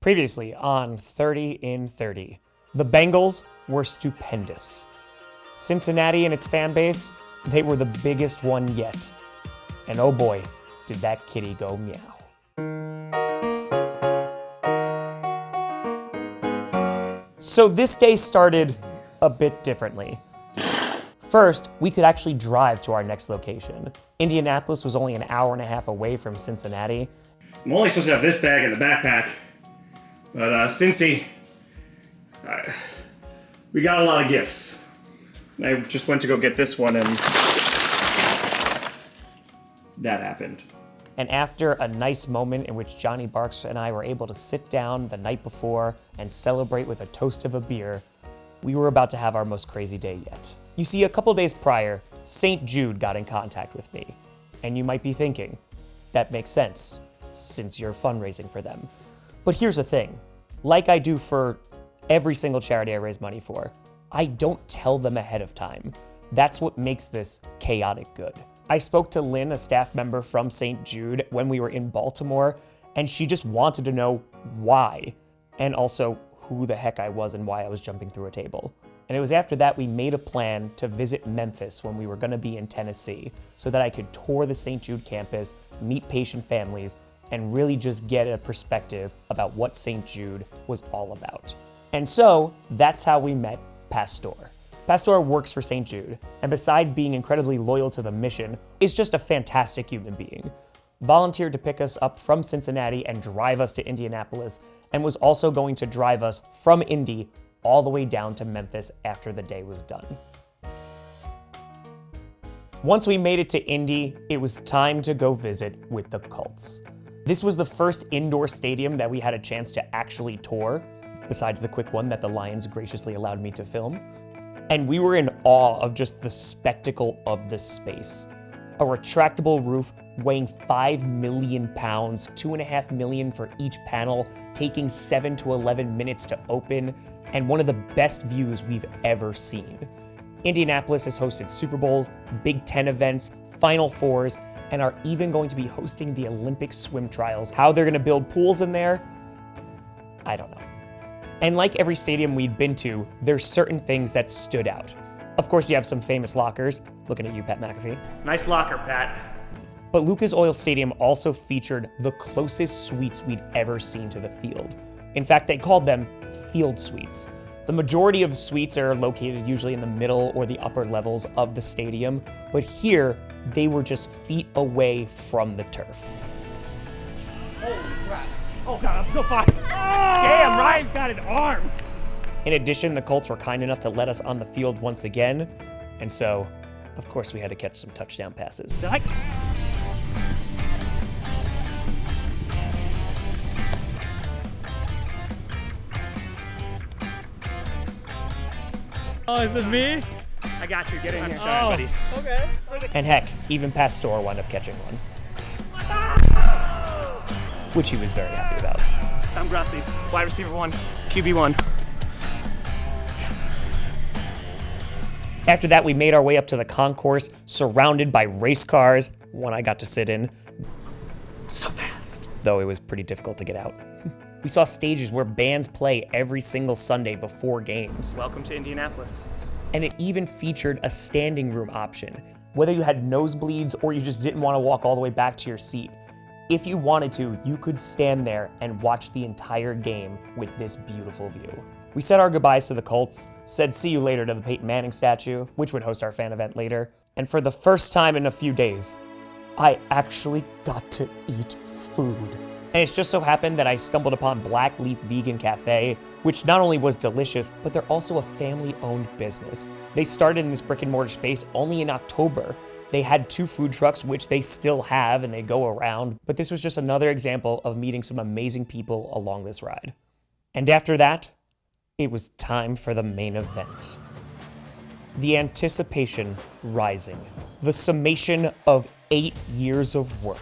Previously on 30 in 30, the Bengals were stupendous. Cincinnati and its fan base, they were the biggest one yet. And oh boy, did that kitty go meow. So this day started a bit differently. First, we could actually drive to our next location. Indianapolis was only an hour and a half away from Cincinnati. I'm only supposed to have this bag in the backpack, but Cincy, we got a lot of gifts. I just went to go get this one and that happened. And after a nice moment in which Johnny Barks and I were able to sit down the night before and celebrate with a toast of a beer, we were about to have our most crazy day yet. You see, a couple days prior, St. Jude got in contact with me. And you might be thinking, that makes sense, since you're fundraising for them. But here's the thing, like I do for every single charity I raise money for, I don't tell them ahead of time. That's what makes this chaotic good. I spoke to Lynn, a staff member from St. Jude, when we were in Baltimore, and she just wanted to know why, and also who the heck I was and why I was jumping through a table. And it was after that we made a plan to visit Memphis when we were gonna be in Tennessee, so that I could tour the St. Jude campus, meet patient families, and really just get a perspective about what St. Jude was all about. And so that's how we met Pastor. Pastor works for St. Jude, and besides being incredibly loyal to the mission, is just a fantastic human being. Volunteered to pick us up from Cincinnati and drive us to Indianapolis, and was also going to drive us from Indy all the way down to Memphis after the day was done. Once we made it to Indy, it was time to go visit with the Colts. This was the first indoor stadium that we had a chance to actually tour, besides the quick one that the Lions graciously allowed me to film. And we were in awe of just the spectacle of this space. A retractable roof weighing 5 million pounds, 2.5 million for each panel, taking 7 to 11 minutes to open, and one of the best views we've ever seen. Indianapolis has hosted Super Bowls, Big Ten events, Final Fours, and are even going to be hosting the Olympic swim trials. How they're gonna build pools in there, I don't know. And like every stadium we'd been to, there's certain things that stood out. Of course, you have some famous lockers. Looking at you, Pat McAfee. Nice locker, Pat. But Lucas Oil Stadium also featured the closest suites we'd ever seen to the field. In fact, they called them field suites. The majority of suites are located usually in the middle or the upper levels of the stadium, but here, they were just feet away from the turf. Holy crap. Oh God, I'm so far. Oh! Damn, Ryan's got an arm. In addition, the Colts were kind enough to let us on the field once again, and so, of course, we had to catch some touchdown passes. Oh, is this me? I got you. Get in here, Oh, buddy. okay. And heck, even Pastor wound up catching one, which he was very happy about. Tom Grossi, wide receiver 1, QB 1. After that, we made our way up to the concourse, surrounded by race cars, one I got to sit in. So fast. Though it was pretty difficult to get out. We saw stages where bands play every single Sunday before games. Welcome to Indianapolis. And it even featured a standing room option. Whether you had nosebleeds or you just didn't want to walk all the way back to your seat, if you wanted to, you could stand there and watch the entire game with this beautiful view. We said our goodbyes to the Colts, said see you later to the Peyton Manning statue, which would host our fan event later, and for the first time in a few days, I actually got to eat food. And it just so happened that I stumbled upon Black Leaf Vegan Cafe, which not only was delicious, but they're also a family-owned business. They started in this brick-and-mortar space only in October. They had 2 food trucks, which they still have, and they go around. But this was just another example of meeting some amazing people along this ride. And after that, it was time for the main event. The anticipation rising. The summation of 8 years of work.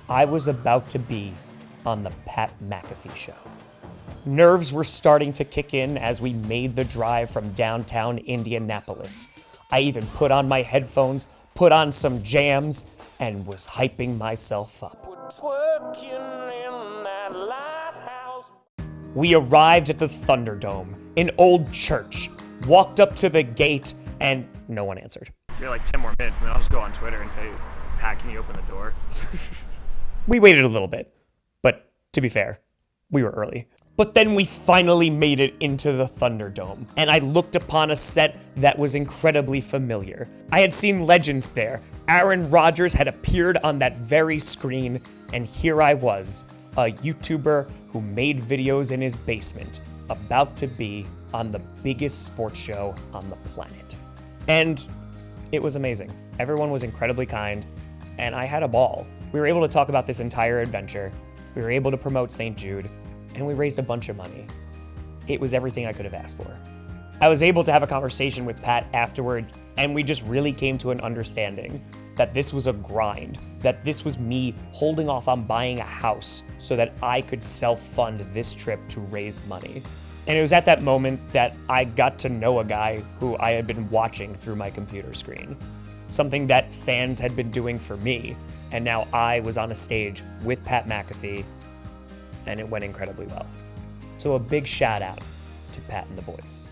I was about to be on the Pat McAfee Show. Nerves were starting to kick in as we made the drive from downtown Indianapolis. I even put on my headphones, put on some jams, and was hyping myself up. We arrived at the Thunderdome, an old church, walked up to the gate, and no one answered. You're like 10 more minutes, and then I'll just go on Twitter and say, Pat, can you open the door? We waited a little bit, but to be fair, we were early. But then we finally made it into the Thunderdome, and I looked upon a set that was incredibly familiar. I had seen legends there. Aaron Rodgers had appeared on that very screen, and here I was, a YouTuber who made videos in his basement, about to be on the biggest sports show on the planet. And it was amazing. Everyone was incredibly kind, and I had a ball. We were able to talk about this entire adventure. We were able to promote St. Jude, and we raised a bunch of money. It was everything I could have asked for. I was able to have a conversation with Pat afterwards, and we just really came to an understanding that this was a grind, that this was me holding off on buying a house so that I could self-fund this trip to raise money. And it was at that moment that I got to know a guy who I had been watching through my computer screen, something that fans had been doing for me, and now I was on a stage with Pat McAfee, and it went incredibly well. So a big shout out to Pat and the boys.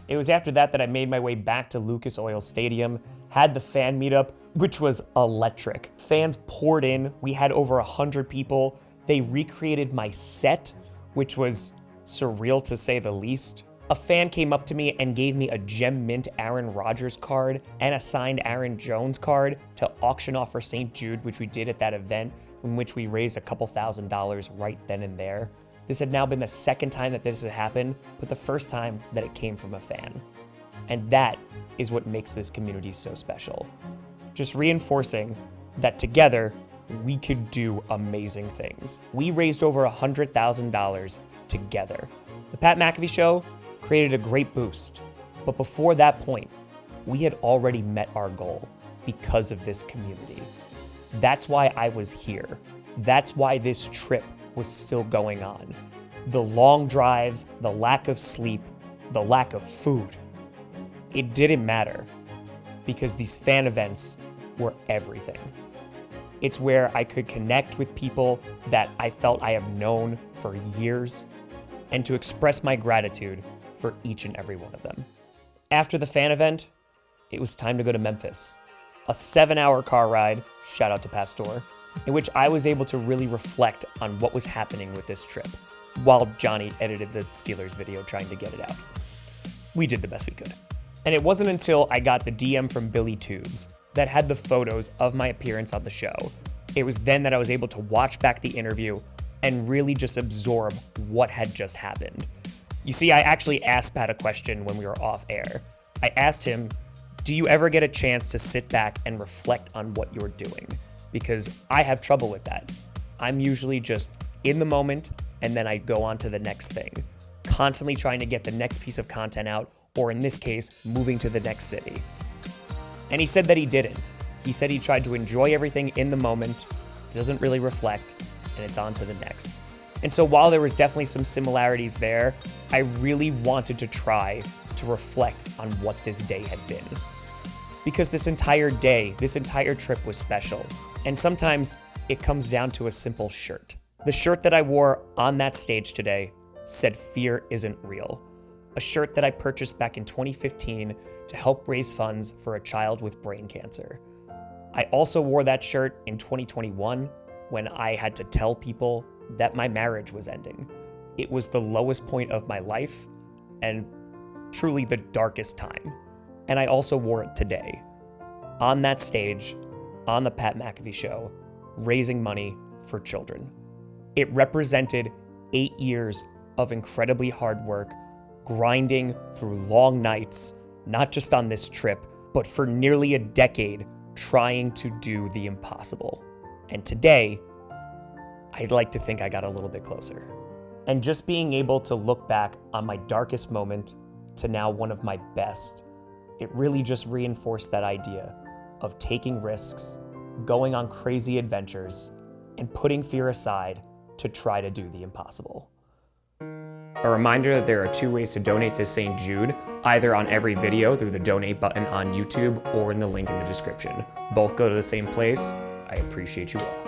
It was after that that I made my way back to Lucas Oil Stadium, had the fan meetup, which was electric. Fans poured in, we had over 100 people. They recreated my set, which was surreal to say the least. A fan came up to me and gave me a gem mint Aaron Rodgers card and a signed Aaron Jones card to auction off for St. Jude, which we did at that event, in which we raised a couple $1,000s right then and there. This had now been the second time that this had happened, but the first time that it came from a fan. And that is what makes this community so special. Just reinforcing that together, we could do amazing things. We raised over $100,000 together. The Pat McAfee Show created a great boost, but before that point, we had already met our goal because of this community. That's why I was here. That's why this trip was still going on. The long drives, the lack of sleep, the lack of food. It didn't matter because these fan events were everything. It's where I could connect with people that I felt I have known for years and to express my gratitude for each and every one of them. After the fan event, it was time to go to Memphis. A 7-hour car ride, shout out to Pastor, in which I was able to really reflect on what was happening with this trip, while Johnny edited the Steelers video trying to get it out. We did the best we could. And it wasn't until I got the DM from Billy Tubes that had the photos of my appearance on the show. It was then that I was able to watch back the interview and really just absorb what had just happened. You see, I actually asked Pat a question when we were off air. I asked him, do you ever get a chance to sit back and reflect on what you're doing? Because I have trouble with that. I'm usually just in the moment and then I go on to the next thing, constantly trying to get the next piece of content out, or in this case, moving to the next city. And he said that he didn't. He said he tried to enjoy everything in the moment, doesn't really reflect, and it's on to the next. And so while there was definitely some similarities there, I really wanted to try to reflect on what this day had been. Because this entire day, this entire trip was special. And sometimes it comes down to a simple shirt. The shirt that I wore on that stage today said "Fear isn't real." A shirt that I purchased back in 2015 to help raise funds for a child with brain cancer. I also wore that shirt in 2021 when I had to tell people that my marriage was ending. It was the lowest point of my life and truly the darkest time. And I also wore it today on that stage, on the Pat McAfee Show, raising money for children. It represented 8 years of incredibly hard work, grinding through long nights, not just on this trip, but for nearly a decade trying to do the impossible. And today, I'd like to think I got a little bit closer. And just being able to look back on my darkest moment to now one of my best, it really just reinforced that idea of taking risks, going on crazy adventures, and putting fear aside to try to do the impossible. A reminder that there are 2 ways to donate to St. Jude, either on every video through the donate button on YouTube or in the link in the description. Both go to the same place. I appreciate you all.